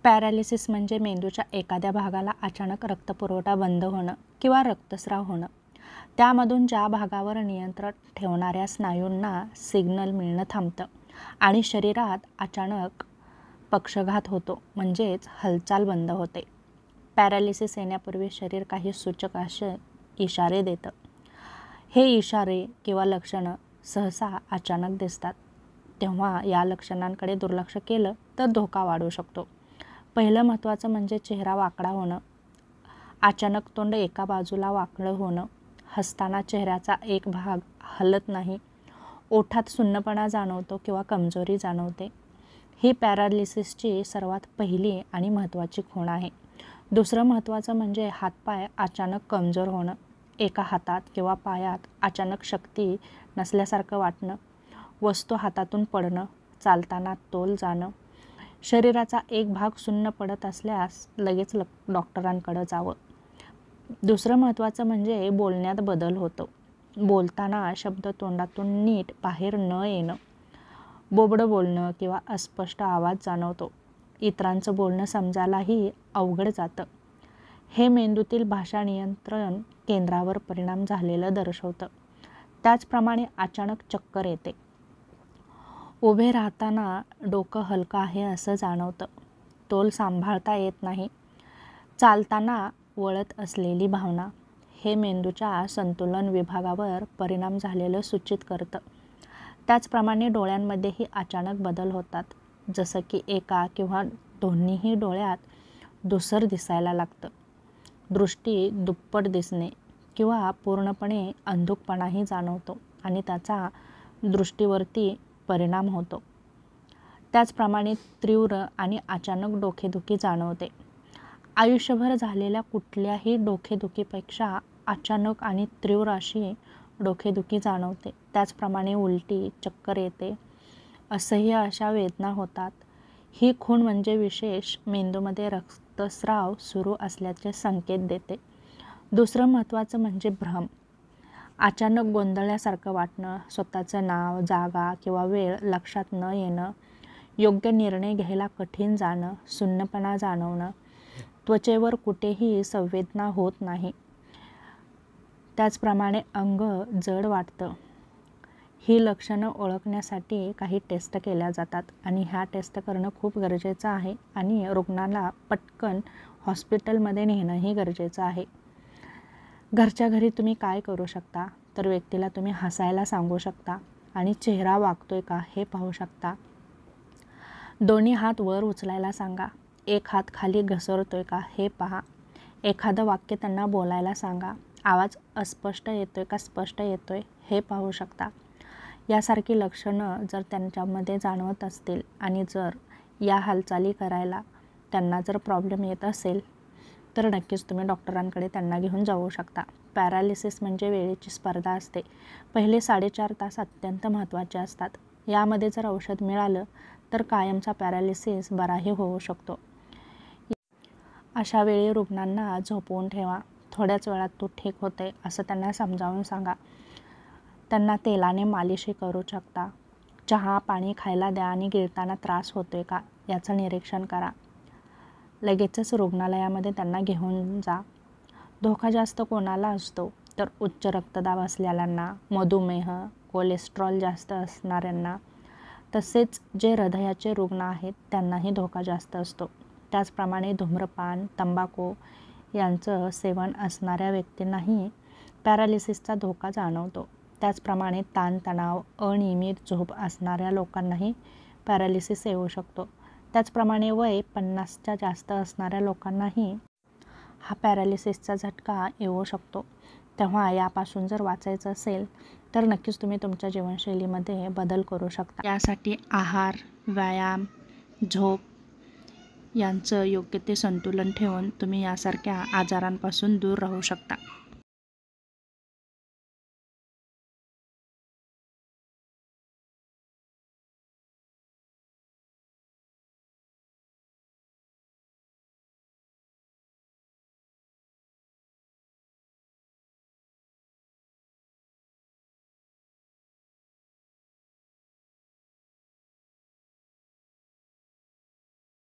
Paralysis म्हणजे मेंदूच्या एखाद्या भागाला अचानक रक्तपुरवठा बंद होणं किंवा रक्तस्राव होणं. त्यामधून ज्या भागावर नियंत्रण ठेवणाऱ्या स्नायूंना सिग्नल मिळणं थांबतं आणि शरीरात अचानक पक्षाघात होतो, म्हणजेच हालचाल बंद होते. पॅरालिसिस येण्यापूर्वी शरीर काही सूचक असे इशारे देतं. हे इशारे किंवा लक्षणं सहसा अचानक दिसतात. तेव्हा या लक्षणांकडे दुर्लक्ष केलं तर धोका वाढू शकतो. पहिलं महत्त्वाचं म्हणजे चेहरा वाकडा होणं. अचानक तोंड एका बाजूला वाकडं होणं, हसताना चेहऱ्याचा एक भाग हलत नाही, ओठात सुन्नपणा जाणवतो किंवा कमजोरी जाणवते. ही पॅरालिसिसची सर्वात पहिली आणि महत्त्वाची खूण आहे. दुसरं महत्त्वाचं म्हणजे हातपाय अचानक कमजोर होणं. एका हातात किंवा पायात अचानक शक्ती नसल्यासारखं वाटणं, वस्तू हातातून पडणं, चालताना तोल जाणं. शरीराचा एक भाग सुन्न पडत असल्यास लगेच डॉक्टरांकडे जावं. दुसरं महत्त्वाचं म्हणजे बोलण्यात बदल होतो. बोलताना शब्द तोंडातून नीट बाहेर न येणं, बोबडं बोलणं किंवा अस्पष्ट आवाज जाणवतो. इतरांचं बोलणं समजायलाही अवघड जातं. हे मेंदूतील भाषा नियंत्रण केंद्रावर परिणाम झालेलं दर्शवतं. त्याचप्रमाणे अचानक चक्कर येते. उभे राहताना डोकं हलकं आहे असं जाणवतं. तोल सांभाळता येत नाही. चालताना वळत असलेली भावना. हे मेंदूच्या संतुलन विभागावर परिणाम झालेलं सूचित करतं. त्याचप्रमाणे डोळ्यांमध्येही अचानक बदल होतात. जसं की एका किंवा दोन्हीही डोळ्यात धुसर दिसायला लागतं. दृष्टी दुप्पट दिसणे किंवा पूर्णपणे अंधुकपणाही जाणवतो आणि त्याचा दृष्टीवरती परिणाम होतो. त्याचप्रमाणे तीव्र आणि अचानक डोकेदुखी जाणवते. आयुष्यभर झालेल्या कुठल्याही डोकेदुखीपेक्षा अचानक आणि तीव्र अशी डोकेदुखी जाणवते. त्याचप्रमाणे उलटी, चक्कर येते, असह्य अशा वेदना होतात. ही खूण म्हणजे विशेष मेंदूमध्ये रक्तस्राव सुरू असल्याचे संकेत देते. दुसरं महत्त्वाचं म्हणजे भ्रम. अचानक गोंधळल्यासारखं वाटणं, स्वतःचं नाव, जागा किंवा वेळ लक्षात न येणं, योग्य निर्णय घ्यायला कठीण जाणं, सुन्नपणा जाणवणं, त्वचेवर कुठेही संवेदना होत नाही. त्याचप्रमाणे अंग जड वाटतं. ही लक्षणं ओळखण्यासाठी काही टेस्ट केल्या जातात आणि ह्या टेस्ट करणं खूप गरजेचं आहे आणि रुग्णाला पटकन हॉस्पिटलमध्ये नेणंही गरजेचं आहे. घरच्या घरी तुम्ही काय करू शकता, तर व्यक्तीला तुम्ही हसायला सांगू शकता आणि चेहरा वाकतोय का हे पाहू शकता. दोन्ही हात वर उचलायला सांगा. एक हात खाली घसरतोय का हे पहा. एखादं वाक्य त्यांना बोलायला सांगा. आवाज अस्पष्ट येतोय का स्पष्ट येतोय हे पाहू शकता. यासारखी लक्षणं जर त्यांच्यामध्ये जाणवत असतील आणि जर या हालचाली करायला त्यांना जर प्रॉब्लेम येत असेल तर नक्कीच तुम्ही डॉक्टरांकडे त्यांना घेऊन जाऊ शकता. पॅरालिसिस म्हणजे वेळेची स्पर्धा असते. पहिले 4.5 तास अत्यंत महत्त्वाचे असतात. यामध्ये जर औषध मिळालं तर कायमचा पॅरालिसिस बराही होऊ शकतो. अशा वेळी रुग्णांना झोपवून ठेवा. थोड्याच वेळात तू ठीक होते असं त्यांना समजावून सांगा. त्यांना तेलाने मालिशही करू शकता. चहा, पाणी खायला द्या आणि गिळताना त्रास होतोय का याचं निरीक्षण करा. लगेचच रुग्णालयामध्ये त्यांना घेऊन जा. धोका जास्त कोणाला असतो तर उच्च रक्तदाब असलेल्यांना, मधुमेह, कोलेस्ट्रॉल जास्त असणाऱ्यांना, तसेच जे हृदयाचे रुग्ण आहेत त्यांनाही धोका जास्त असतो. त्याचप्रमाणे धूम्रपान, तंबाखू यांचं सेवन असणाऱ्या व्यक्तींनाही पॅरालिसिसचा धोका जाणवतो. त्याचप्रमाणे ताणतणाव, अनियमित झोप असणाऱ्या लोकांनाही पॅरालिसिस येऊ शकतो. त्याचप्रमाणे वय 50च्या जास्त असणाऱ्या लोकांनाही हा पॅरालिसिसचा झटका येऊ शकतो. तेव्हा यापासून जर वाचायचं असेल तर नक्कीच तुम्ही तुमच्या जीवनशैलीमध्ये बदल करू शकता. यासाठी आहार, व्यायाम, झोप यांचं योग्य ते संतुलन ठेवून तुम्ही यासारख्या आजारांपासून दूर राहू शकता.